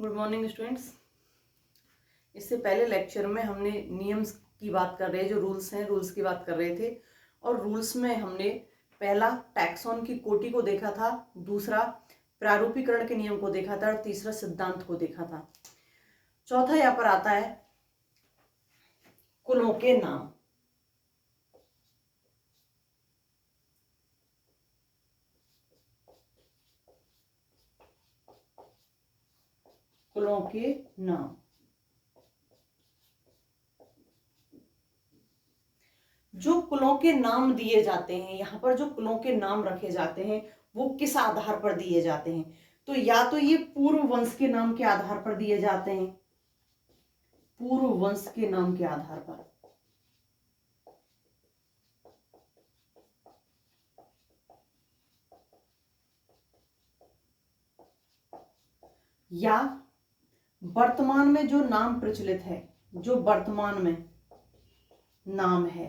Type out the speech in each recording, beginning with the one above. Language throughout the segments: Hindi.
Good morning students. इससे पहले लेक्चर में हमने नियम्स की बात कर रहे, जो रूल्स हैं, रूल्स की बात कर रहे थे। और रूल्स में हमने पहला टैक्सॉन की कोटि को देखा था, दूसरा प्रारूपीकरण के नियम को देखा था और तीसरा सिद्धांत को देखा था। चौथा यहाँ पर आता है कुलों के नाम। कुलों के नाम, जो कुलों के नाम दिए जाते हैं, यहाँ पर जो कुलों के नाम रखे जाते हैं वो किस आधार पर दिए जाते हैं? तो या तो ये पूर्व वंश के नाम के आधार पर दिए जाते हैं, पूर्व वंश के नाम के आधार पर, या वर्तमान में जो नाम प्रचलित है, जो वर्तमान में नाम है,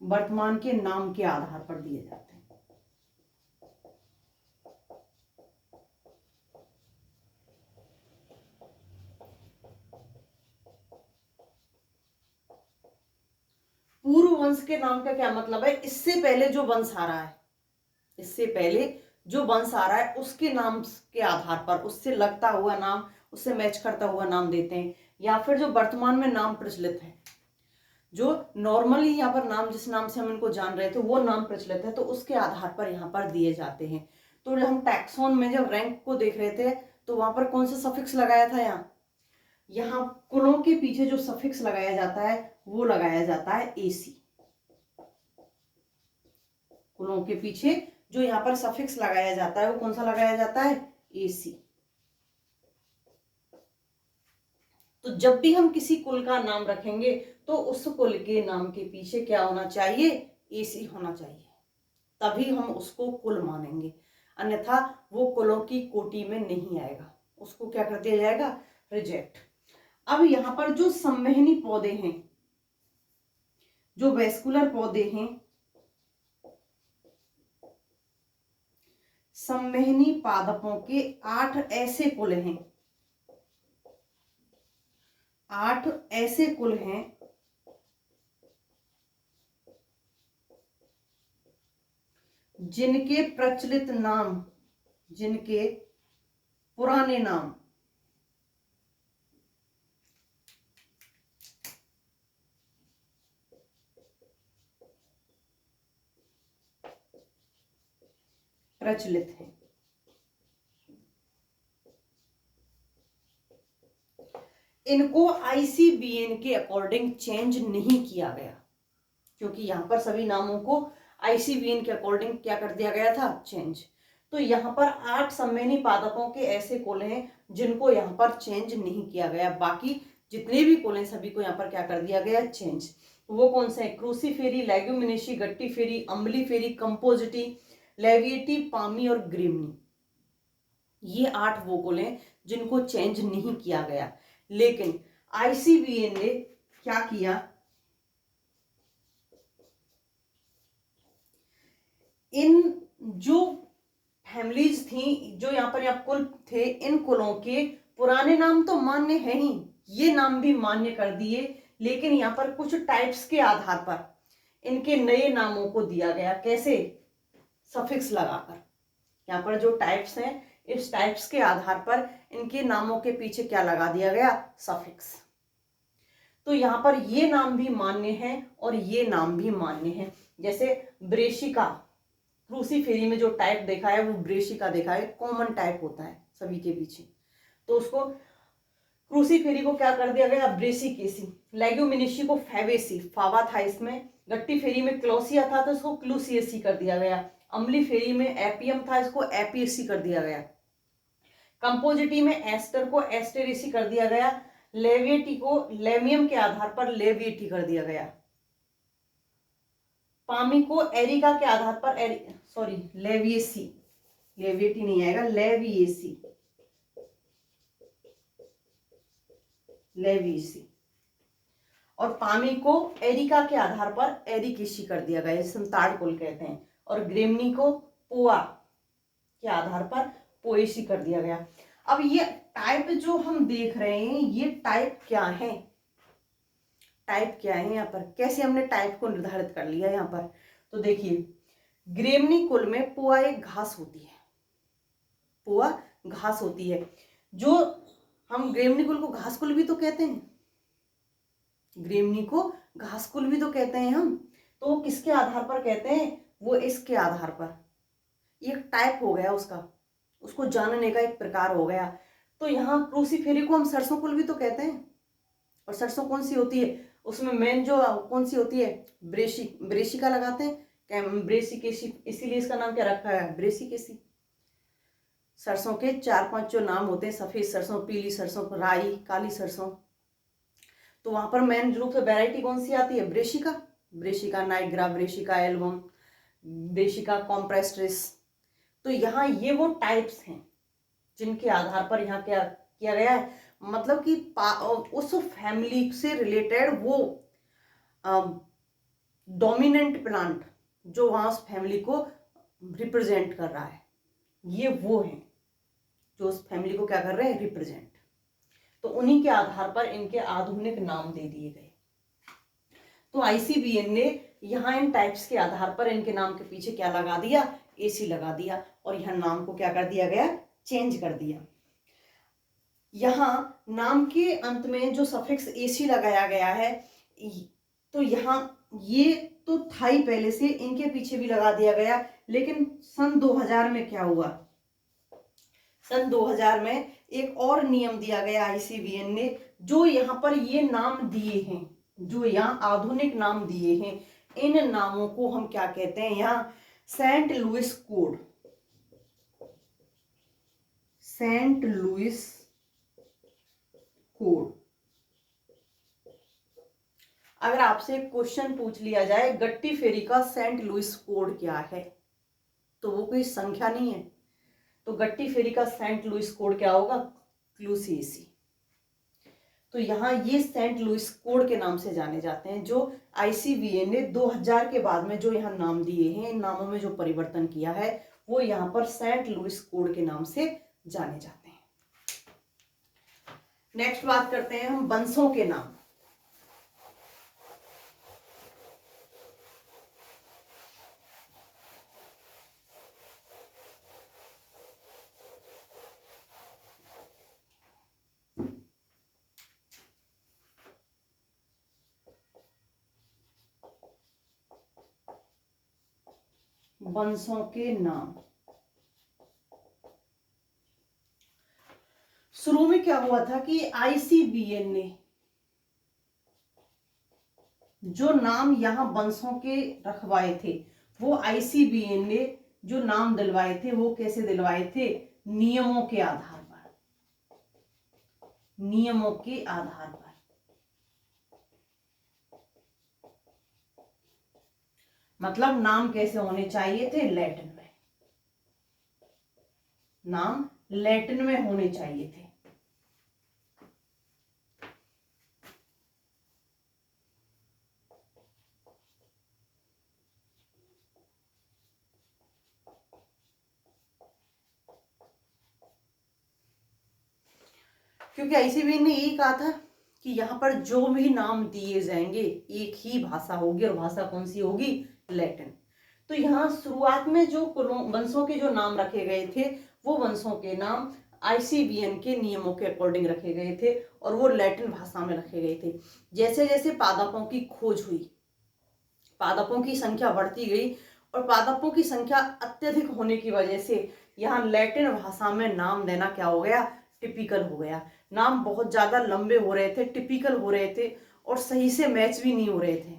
वर्तमान के नाम के आधार पर दिए जाते हैं। पूर्व वंश के नाम का क्या मतलब है? इससे पहले जो वंश आ रहा है, इससे पहले जो वंश आ रहा है उसके नाम के आधार पर, उससे लगता हुआ नाम, उससे मैच करता हुआ नाम देते हैं। या फिर जो वर्तमान में नाम प्रचलित है, जो नॉर्मली यहाँ पर नाम, जिस नाम से हम इनको जान रहे थे वो नाम प्रचलित है, तो उसके आधार पर यहाँ पर दिए जाते हैं। तो जब हम टैक्सॉन में जब रैंक को देख रहे थे तो वहां पर कौन सा सफिक्स लगाया था? यहाँ कुलों के पीछे जो सफिक्स लगाया जाता है वो लगाया जाता है एसी। कुलों के पीछे जो यहाँ पर सफिक्स लगाया जाता है वो कौन सा लगाया जाता है? एसी। तो जब भी हम किसी कुल का नाम रखेंगे तो उस कुल के नाम के पीछे क्या होना चाहिए? एसी होना चाहिए, तभी हम उसको कुल मानेंगे, अन्यथा वो कुलों की कोटि में नहीं आएगा, उसको क्या कर दिया जाएगा? रिजेक्ट। अब यहाँ पर जो संवहनी पौधे हैं, जो वेस्कुलर पौधे हैं, संवहनी पादपों के 8 ऐसे कुल हैं, 8 ऐसे कुल हैं जिनके प्रचलित नाम, जिनके पुराने नाम प्रचलित हैं। इनको आईसीबीएन के अकॉर्डिंग चेंज नहीं किया गया, क्योंकि यहां पर सभी नामों को आईसीबीएन के अकॉर्डिंग क्या कर दिया गया था? चेंज। तो यहाँ पर 8 संवहनी पादपों के ऐसे कुल हैं जिनको यहाँ पर चेंज नहीं किया गया, बाकी जितने भी कुल हैं सभी को यहाँ पर क्या कर दिया गया? चेंज। वो कौन से हैं? क्रूसीफेरी, लेग्यूमिनेसी, गट्टीफेरी, अम्बलीफेरी, कंपोजिटी, लेविएटी, पामी और ग्रेमनी। ये 8 वो कुल हैं जिनको चेंज नहीं किया गया। लेकिन आईसीबीएन ने क्या किया? इन जो फैमिलीज थी, जो यहाँ पर यहाँ कुल थे, इन कुलों के पुराने नाम तो मान्य है ही, ये नाम भी मान्य कर दिए, लेकिन यहाँ पर कुछ टाइप्स के आधार पर इनके नए नामों को दिया गया। कैसे? सफिक्स लगाकर। यहाँ पर जो टाइप्स हैं, इस टाइप्स के आधार पर इनके नामों के पीछे क्या लगा दिया गया? सफिक्स। तो यहाँ पर ये नाम भी मान्य है और ये नाम भी मान्य है। जैसे ब्रेशिका, क्रूसीफेरी में जो टाइप देखा है वो ब्रेशिका देखा है, कॉमन टाइप होता है सभी के पीछे, तो उसको क्रूसीफेरी को क्या कर दिया गया? ब्रेसिकेसी। लेग्यूमिनेसी को फेवेसी, फावा था इसमें। गट्टीफेरी में क्लोसिया था तो इसको क्लूसियसी कर दिया गया। अम्बलीफेरी में एपियम था, इसको एपियसी कर दिया गया। कंपोजिटी में एस्टर को एस्टेरेसी कर दिया गया। लेविएटी को लेमियम के आधार पर लेविएटी कर दिया गया। पामी को एरिका के आधार पर लेविएसी, लेविएटी नहीं आएगा, लेविएसी, लेविएसी। और पामी को एरिका के आधार पर एरिकेसी कर दिया गया, जिसे हम ताड़ कुल कहते हैं। और ग्रेमनी को पोआ के आधार पर पोएसी कर दिया गया। अब ये टाइप जो हम देख रहे हैं, ये टाइप क्या है, टाइप क्या है यहाँ पर, कैसे हमने टाइप को निर्धारित कर लिया यहाँ पर। तो देखिए, ग्रेमनी कुल में पुआ एक घास होती है, पुआ घास होती है। जो हम ग्रेमनी कुल को घास कुल भी तो कहते हैं, ग्रेमनी को घास कुल भी तो कहते हैं हम। तो किसके आधार पर कहते हैं, वो इसके आधार पर, एक टाइप हो गया उसका, उसको जानने का एक प्रकार हो गया। तो यहाँ क्रूसीफेरी को हम सरसों कुल भी तो कहते हैं। और सरसों कौन सी होती है, उसमें मेन जो कौन सी होती है, ब्रेसिका लगाते हैं, ब्रेसिकेसी, इसीलिए इसका नाम क्या रखा है, ब्रेसिकेसी। सरसों के 4-5 जो नाम होते हैं, सफेद सरसों, पीली सरसों, राई, काली सरसों, तो वहां पर मेन रूप से वैरायटी कौन सी आती है, Brassica, Brassica nigra, Brassica album, Brassica campestris. तो यहाँ ये वो टाइप्स हैं जिनके आधार पर यहाँ क्या किया गया है, मतलब कि उस फैमिली से रिलेटेड वो डोमिनेंट प्लांट जो वहां उस फैमिली को रिप्रेजेंट कर रहा है, ये वो है जो उस फैमिली को क्या कर रहे हैं, रिप्रेजेंट। तो उन्हीं के आधार पर इनके आधुनिक नाम दे दिए गए। तो आईसीबीएन ने यहाँ इन टाइप्स के आधार पर इनके नाम के पीछे क्या लगा दिया, एसी लगा दिया, और यहाँ नाम को क्या कर दिया गया, चेंज कर दिया। यहाँ नाम के अंत में जो सफिक्स एसी लगाया गया है, तो यहाँ ये तो था ही पहले से, इनके पीछे भी लगा दिया गया। लेकिन सन 2000 में क्या हुआ, सन 2000 में एक और नियम दिया गया आईसीबीएन ने, जो यहाँ पर ये नाम दिए हैं, जो यहाँ आधुनिक नाम दिए हैं, इन नामों को हम क्या कहते हैं, यहाँ Saint Louis code, Saint Louis code. अगर आपसे एक क्वेश्चन पूछ लिया जाए गट्टी फेरी का सेंट लुइस कोड क्या है, तो वो कोई संख्या नहीं है, तो गट्टी फेरी का सेंट लुइस कोड क्या होगा, क्लूसीसी। तो यहाँ ये सेंट लुइस कोड के नाम से जाने जाते हैं, जो आईसीबीएन ने 2000 के बाद में जो यहाँ नाम दिए हैं, इन नामों में जो परिवर्तन किया है, वो यहाँ पर सेंट लुइस कोड के नाम से जाने जाते हैं। नेक्स्ट बात करते हैं हम वंशों के नाम। वंशों के नाम, शुरू में क्या हुआ था कि आईसीबीएन ने जो नाम यहां वंशों के रखवाए थे, वो आईसीबीएन ने जो नाम दिलवाए थे, वो कैसे दिलवाए थे, नियमों के आधार पर, नियमों के आधार पर। मतलब नाम कैसे होने चाहिए थे, लैटिन में, नाम लैटिन में होने चाहिए थे। क्योंकि आईसीबीएन ने यही कहा था कि यहाँ पर जो भी नाम दिए जाएंगे एक ही भाषा होगी, और भाषा कौन सी होगी, लैटिन। तो यहाँ शुरुआत में जो वंशों के जो नाम रखे गए थे, वो वंशों के नाम आईसीबीएन के नियमों के अकॉर्डिंग रखे गए थे, और वो लैटिन भाषा में रखे गए थे। जैसे जैसे पादपों की खोज हुई, पादपों की संख्या बढ़ती गई, और पादपों की संख्या अत्यधिक होने की वजह से यहाँ लैटिन भाषा में नाम देना क्या हो गया, टिपिकल हो गया। नाम बहुत ज्यादा लंबे हो रहे थे, टिपिकल हो रहे थे, और सही से मैच भी नहीं हो रहे थे।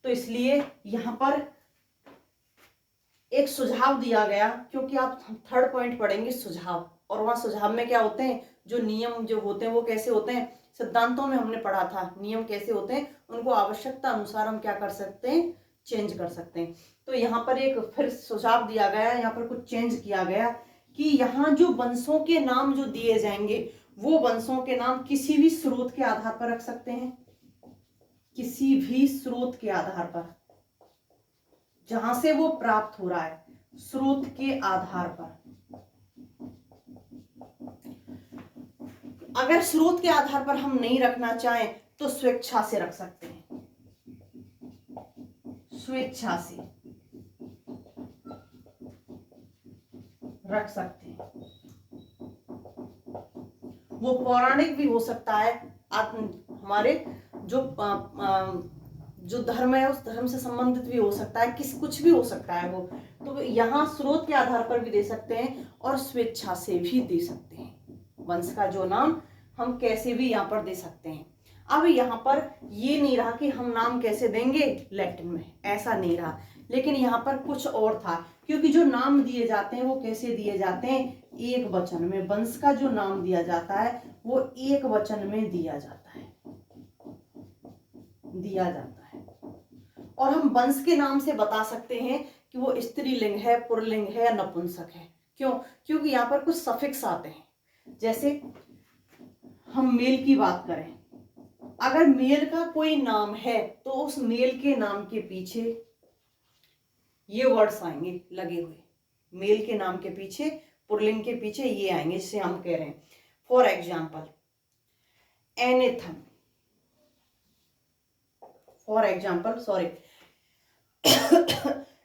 तो इसलिए यहाँ पर एक सुझाव दिया गया, क्योंकि आप थर्ड पॉइंट पढ़ेंगे सुझाव, और वहां सुझाव में क्या होते हैं, जो नियम जो होते हैं वो कैसे होते हैं, सिद्धांतों में हमने पढ़ा था नियम कैसे होते हैं, उनको आवश्यकता अनुसार हम क्या कर सकते हैं, चेंज कर सकते हैं। तो यहाँ पर एक फिर सुझाव दिया गया, यहाँ पर कुछ चेंज किया गया कि यहाँ जो वंशों के नाम जो दिए जाएंगे, वो वंशों के नाम किसी भी स्रोत के आधार पर रख सकते हैं, किसी भी स्रोत के आधार पर, जहां से वो प्राप्त हो रहा है, स्रोत के आधार पर। अगर स्रोत के आधार पर हम नहीं रखना चाहें तो स्वेच्छा से रख सकते हैं, स्वेच्छा से रख सकते हैं। वो पौराणिक भी हो सकता है, हमारे जो धर्म है उस धर्म से संबंधित भी हो सकता है, कुछ भी हो सकता है वो। तो यहाँ स्रोत के आधार पर भी दे सकते हैं और स्वेच्छा से भी दे सकते हैं। वंश का जो नाम हम कैसे भी यहाँ पर दे सकते हैं। अब यहाँ पर ये नहीं रहा कि हम नाम कैसे देंगे लैटिन में, ऐसा नहीं रहा, लेकिन यहाँ पर कुछ और था, क्योंकि जो नाम दिए जाते हैं वो कैसे दिए जाते हैं, एक वचन में। वंश का जो नाम दिया जाता है वो एक वचन में दिया जाता है, और हम वंश के नाम से बता सकते हैं कि वो स्त्रीलिंग है, पुल्लिंग है या नपुंसक है। क्यों? क्योंकि यहाँ पर कुछ सफिक्स आते हैं। जैसे हम मेल की बात करें, अगर मेल का कोई नाम है तो उस मेल के नाम के पीछे ये वर्ड्स आएंगे लगे हुए, मेल के नाम के पीछे, पुल्लिंग के पीछे ये आएंगे, जिसे हम कह रहे हैं for example Anethum, for example sorry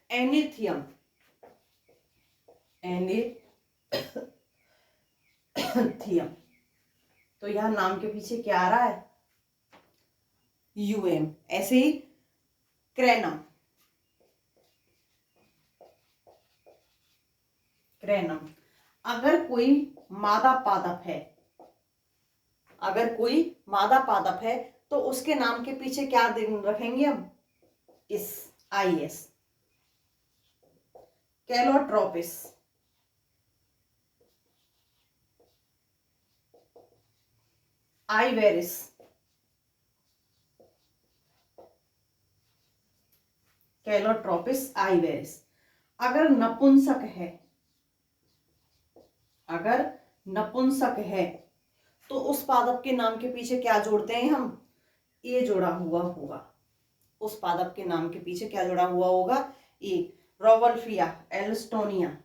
Anethum, Anethum. तो यह नाम के पीछे क्या आ रहा है, यूएम। ऐसे ही क्रैनम, क्रैनम। अगर कोई मादा पादप है, अगर कोई मादा पादप है तो उसके नाम के पीछे क्या रखेंगे हम, इस IS, कैलोट्रोपिस, आइवेरिस, कैलोट्रोपिस आइवेरिस। अगर नपुंसक है, अगर नपुंसक है तो उस पादप के नाम के पीछे क्या जोड़ते हैं हम, ए जोड़ा हुआ होगा। उस पादप के नाम के पीछे क्या जोड़ा हुआ होगा, ए। रोवल्फिया, एल्स्टोनिया,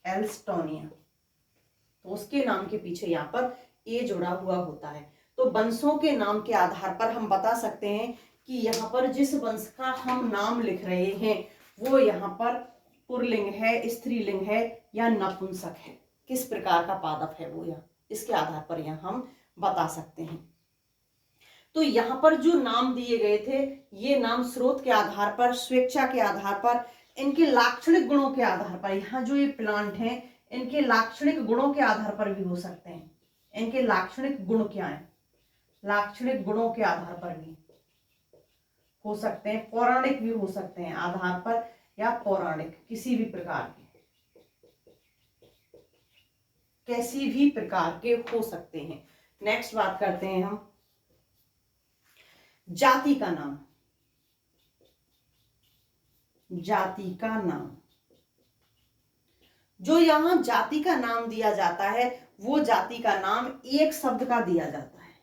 एल्स्टोनिया, तो उसके नाम के पीछे यहाँ पर ए जुड़ा हुआ होता है। तो वंशों के नाम के आधार पर हम बता सकते हैं कि यहाँ पर जिस वंश का हम नाम लिख रहे हैं वो यहाँ पर पुल्लिंग है, स्त्रीलिंग है या नपुंसक है, किस प्रकार का पादप है वो, यहाँ इसके आधार पर यहाँ हम बता सकते हैं। तो यहाँ पर जो नाम दिए गए थे ये नाम स्रोत के आधार पर, स्वेच्छा के आधार पर, इनके लाक्षणिक गुणों के आधार पर, यहाँ जो ये प्लांट हैं इनके लाक्षणिक गुणों के आधार पर भी हो सकते हैं। इनके लाक्षणिक गुण क्या है, लाक्षणिक गुणों के आधार पर भी हो सकते हैं, पौराणिक भी हो सकते हैं आधार पर, या पौराणिक किसी भी प्रकार के, कैसी भी प्रकार के हो सकते हैं। नेक्स्ट बात करते हैं हम जाति का नाम, जाति का नाम। जो यहां जाति का नाम दिया जाता है वो जाति का नाम एक शब्द का दिया जाता है,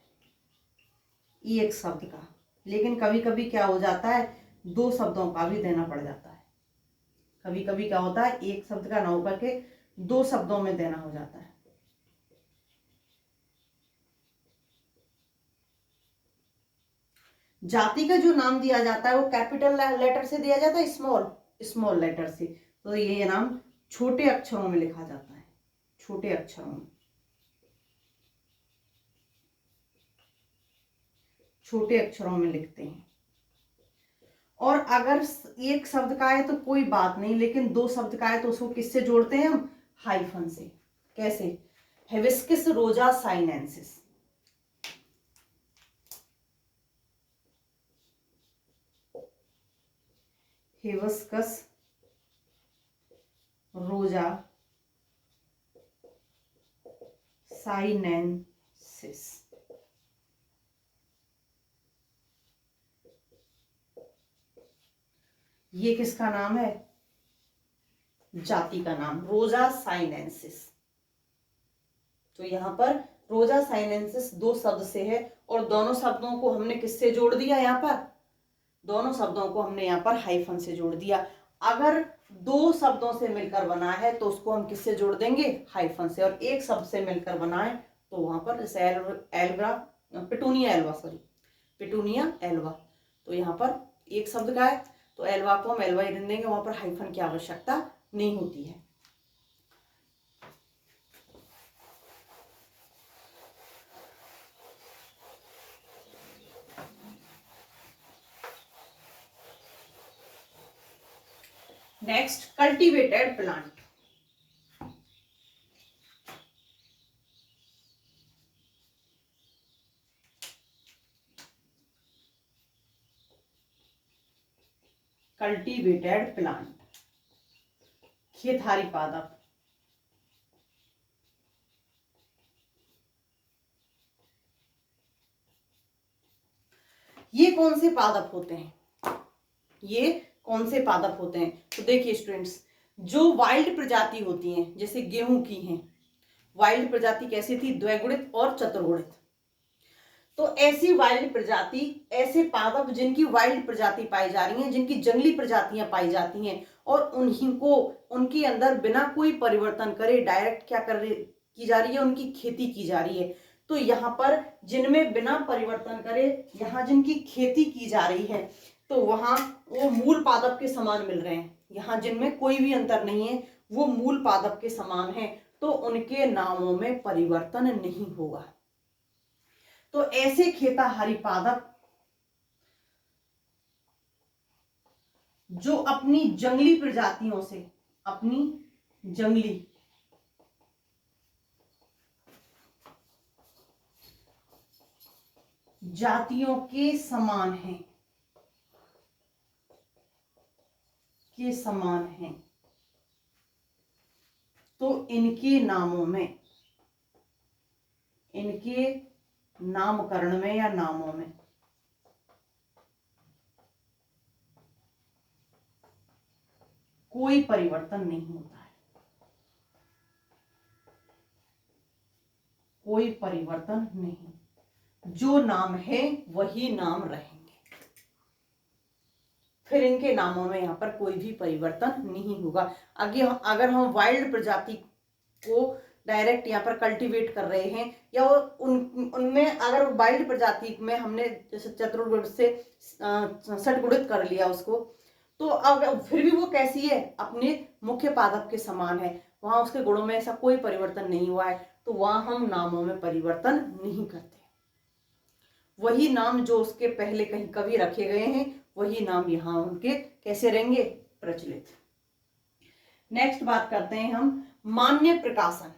एक शब्द का, लेकिन कभी कभी क्या हो जाता है दो शब्दों का भी देना पड़ जाता है। कभी कभी क्या होता है एक शब्द का ना होकर के दो शब्दों में देना हो जाता है। जाति का जो नाम दिया जाता है वो कैपिटल लेटर से दिया जाता है, स्मॉल लेटर से। तो ये नाम छोटे अक्षरों में लिखा जाता है, छोटे अक्षरों में, छोटे अक्षरों में लिखते हैं। और अगर एक शब्द का है तो कोई बात नहीं, लेकिन दो शब्द का है तो उसको किससे जोड़ते हैं हम, हाइफन से। कैसे, हिबिस्कस रोजा साइनेंसिस, हिबिस्कस रोजा साइनेंसिस। ये किसका नाम है, जाति का नाम, रोजा साइनेंसिस। तो यहां पर रोजा साइनेंसिस दो शब्द से है और दोनों शब्दों को हमने किससे जोड़ दिया, यहाँ पर दोनों शब्दों को हमने यहाँ पर हाइफन से जोड़ दिया। अगर दो शब्दों से मिलकर बना है तो उसको हम किससे जोड़ देंगे, हाइफन से। और एक शब्द से मिलकर बना है तो वहां पर जैसे एल्वा, पिटूनिया एल्वा, सॉरी पिटूनिया एल्वा, तो यहाँ पर एक शब्द का है तो एल्वा को हम एल्वा ही रख देंगे, वहां पर हाइफन की आवश्यकता नहीं होती है। Next, cultivated plant. Cultivated plant, खेतहारी पादप। ये कौन से पादप होते हैं, ये कौन से पादप होते हैं? तो देखिए स्टूडेंट्स, जो वाइल्ड प्रजाति होती हैं, जैसे गेहूं की हैं, वाइल्ड प्रजाति कैसी थी, द्विगुणित और चतुर्गुणित। तो ऐसी वाइल्ड प्रजाति, ऐसे पादप जिनकी वाइल्ड प्रजाति पाई जा रही हैं, जिनकी जंगली प्रजातियां पाई जाती हैं और उन्हीं को उनके अंदर बिना कोई परिवर्तन करे डायरेक्ट क्या की जा रही है, उनकी खेती की जा रही है। तो यहाँ पर जिनमें बिना परिवर्तन करे यहाँ जिनकी खेती की जा रही है तो वहां वो मूल पादप के समान मिल रहे हैं। यहाँ जिनमें कोई भी अंतर नहीं है, वो मूल पादप के समान है, तो उनके नामों में परिवर्तन नहीं होगा। तो ऐसे खेताहारी पादप जो अपनी जंगली प्रजातियों से, अपनी जंगली जातियों के समान हैं, के समान हैं, तो इनके नामों में, इनके नामकरण में या नामों में कोई परिवर्तन नहीं होता है, कोई परिवर्तन नहीं, जो नाम है वही नाम रहेंगे। फिर इनके नामों में यहाँ पर कोई भी परिवर्तन नहीं होगा। आगे अगर हम वाइल्ड प्रजाति को डायरेक्ट यहाँ पर कल्टीवेट कर रहे हैं या उनमें अगर वाइल्ड प्रजाति में हमने जैसे चतुर्गुणित से षटगुणित कर लिया उसको, तो अब फिर भी वो कैसी है, अपने मुख्य पादप के समान है, वहां उसके गुणों में ऐसा कोई परिवर्तन नहीं हुआ है, तो वहां हम नामों में परिवर्तन नहीं करते। वही नाम जो उसके पहले कहीं कभी रखे गए हैं वही नाम यहाँ उनके कैसे रहेंगे, प्रचलित। नेक्स्ट बात करते हैं हम मान्य प्रकाशन।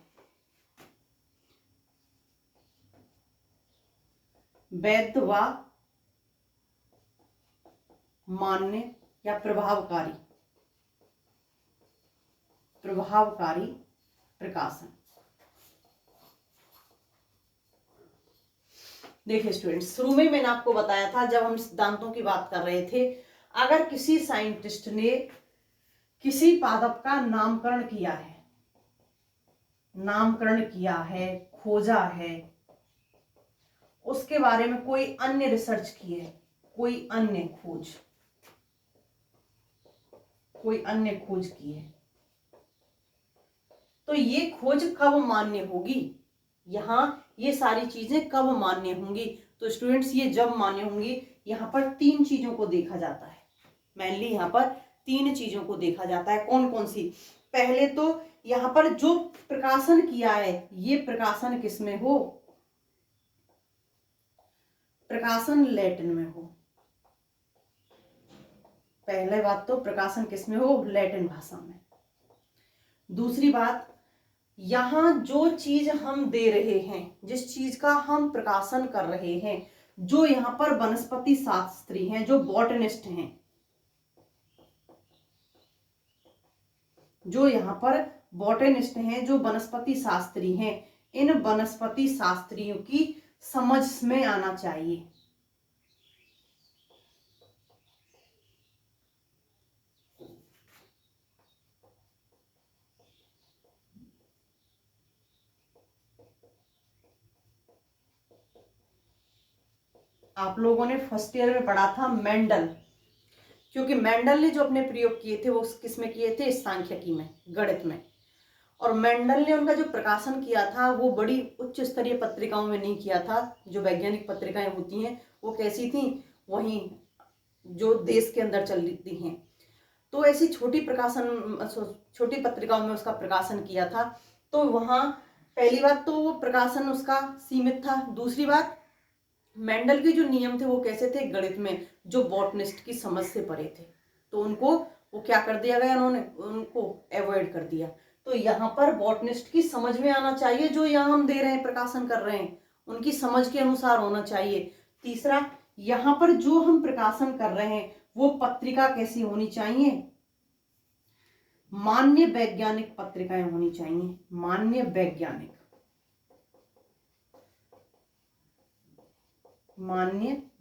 वैध व मान्य या प्रभावकारी, प्रभावकारी प्रकाशन। देखिए स्टूडेंट्स, शुरू में मैंने आपको बताया था जब हम सिद्धांतों की बात कर रहे थे, अगर किसी साइंटिस्ट ने किसी पादप का नामकरण किया है, नामकरण किया है, खोजा है, उसके बारे में कोई अन्य रिसर्च की है, कोई अन्य खोज, कोई अन्य खोज की है, तो ये खोज कब मान्य होगी, यहाँ ये सारी चीजें कब मान्य होंगी? तो स्टूडेंट्स ये जब मान्य होंगी, यहाँ पर तीन चीजों को देखा जाता है, मेनली यहाँ पर तीन चीजों को देखा जाता है। कौन कौन सी? पहले तो यहाँ पर जो प्रकाशन किया है, ये प्रकाशन किसमें हो, प्रकाशन लैटिन में हो। पहले बात तो प्रकाशन किसमें हो, लैटिन भाषा में। दूसरी बात, यहां जो चीज हम दे रहे हैं, जिस चीज का हम प्रकाशन कर रहे हैं, जो यहाँ पर वनस्पति शास्त्री हैं, जो बॉटनिस्ट हैं, जो यहाँ पर बॉटनिस्ट हैं, जो वनस्पति शास्त्री हैं, इन वनस्पति शास्त्रियों की समझ में आना चाहिए। आप लोगों ने फर्स्ट ईयर में पढ़ा था मेंडल, क्योंकि मेंडल ने जो अपने प्रयोग किए थे वो किस में किए थे, सांख्यिकी में, गणित में। और मेंडल ने उनका जो प्रकाशन किया था वो बड़ी उच्च स्तरीय पत्रिकाओं में नहीं किया था। जो वैज्ञानिक पत्रिकाएं होती हैं वो कैसी थी, वहीं जो देश के अंदर चलती हैं। तो ऐसी छोटी पत्रिकाओं में उसका प्रकाशन किया था। तो वहाँ पहली बात तो वो प्रकाशन उसका सीमित था। दूसरी बात, मेंडल के जो नियम थे वो कैसे थे, गणित में, जो बॉटनिस्ट की समझ से परे थे। तो उनको वो क्या कर दिया गया, उन्होंने उनको अवॉइड कर दिया। तो यहाँ पर बॉटनिस्ट की समझ में आना चाहिए, जो यहाँ हम दे रहे हैं, प्रकाशन कर रहे हैं, उनकी समझ के अनुसार होना चाहिए। तीसरा, यहाँ पर जो हम प्रकाशन कर रहे हैं वो पत्रिका कैसी होनी चाहिए, मान्य वैज्ञानिक पत्रिकाएं होनी चाहिए। मान्य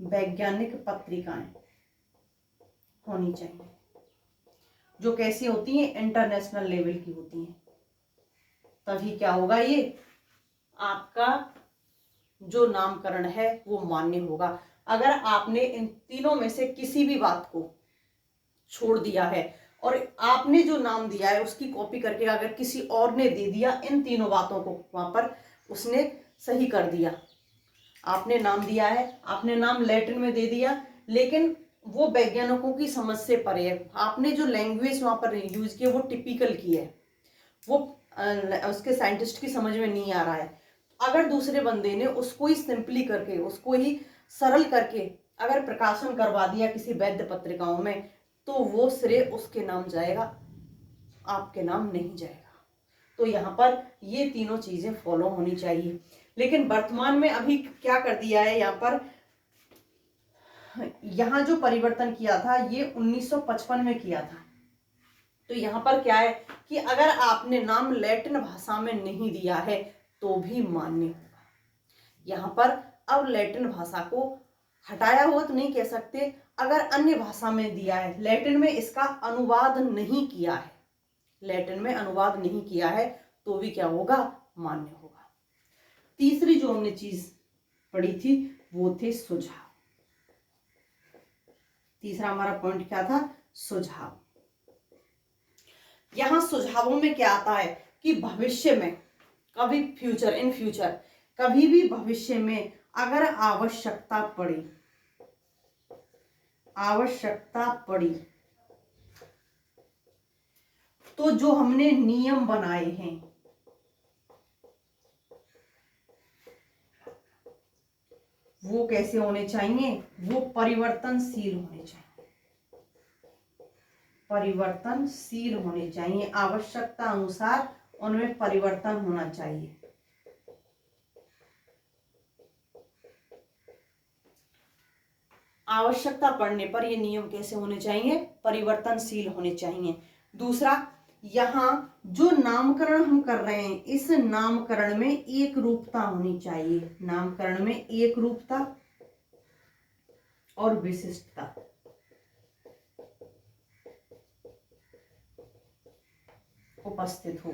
वैज्ञानिक पत्रिकाएं होनी चाहिए, जो कैसी होती हैं, इंटरनेशनल लेवल की होती हैं। तभी क्या होगा, ये आपका जो नामकरण है वो मान्य होगा। अगर आपने इन तीनों में से किसी भी बात को छोड़ दिया है और आपने जो नाम दिया है उसकी कॉपी करके अगर किसी और ने दे दिया, इन तीनों बातों को वहां पर उसने सही कर दिया। आपने नाम दिया है, आपने नाम लैटिन में दे दिया, लेकिन वो वैज्ञानिकों की समझ से परे है। आपने जो लैंग्वेज वहां पर यूज की है वो टिपिकल की है, वो उसके साइंटिस्ट की समझ में नहीं आ रहा है। अगर दूसरे बंदे ने उसको ही सिंपली करके, उसको ही सरल करके अगर प्रकाशन करवा दिया किसी वैध पत्रिकाओं में, तो वो श्रेय उसके नाम जाएगा, आपके नाम नहीं जाएगा। तो यहाँ पर ये तीनों चीजें फॉलो होनी चाहिए। लेकिन वर्तमान में अभी क्या कर दिया है, यहाँ पर यहाँ जो परिवर्तन किया था ये 1955 में किया था। तो यहाँ पर क्या है कि अगर आपने नाम लैटिन भाषा में नहीं दिया है तो भी मान्य होगा। यहाँ पर अब लैटिन भाषा को हटाया हुआ तो नहीं कह सकते, अगर अन्य भाषा में दिया है, लैटिन में इसका अनुवाद नहीं किया है, लैटिन में अनुवाद नहीं किया है, तो भी क्या होगा, मान्य होगा। तीसरी जो हमने चीज पढ़ी थी वो थे सुझाव। तीसरा हमारा पॉइंट क्या था, सुझाव। यहां सुझावों में क्या आता है कि भविष्य में कभी इन फ्यूचर कभी भी भविष्य में अगर आवश्यकता पड़ी तो जो हमने नियम बनाए हैं वो कैसे होने चाहिए, वो परिवर्तनशील होने चाहिए। परिवर्तनशील होने चाहिए, आवश्यकता अनुसार उनमें परिवर्तन होना चाहिए। आवश्यकता पड़ने पर ये नियम कैसे होने चाहिए, परिवर्तनशील होने चाहिए। दूसरा, यहाँ जो नामकरण हम कर रहे हैं इस नामकरण में एक रूपता होनी चाहिए। नामकरण में एक रूपता और विशिष्टता उपस्थित हो।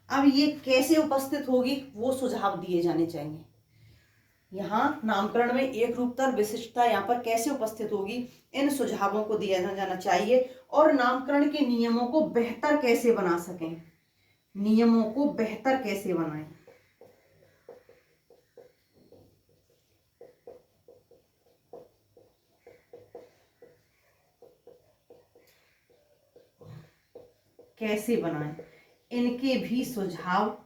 अब ये कैसे उपस्थित होगी वो सुझाव दिए जाने चाहिए। यहाँ नामकरण में एक रूपता और विशिष्टता यहाँ पर कैसे उपस्थित होगी, इन सुझावों को दिया जाना चाहिए। और नामकरण के नियमों को बेहतर कैसे बना सकें, नियमों को बेहतर कैसे बनाएं, कैसे बनाएं, इनके भी सुझाव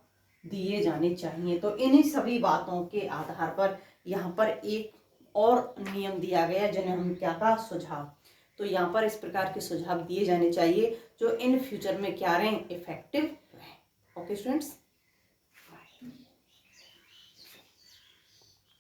दिए जाने चाहिए। तो इन्हीं सभी बातों के आधार पर यहाँ पर एक और नियम दिया गया जिन्हें हम क्या कहा, सुझाव। तो यहाँ पर इस प्रकार के सुझाव दिए जाने चाहिए जो इन फ्यूचर में क्या रहें, इफेक्टिव रहें। Okay students.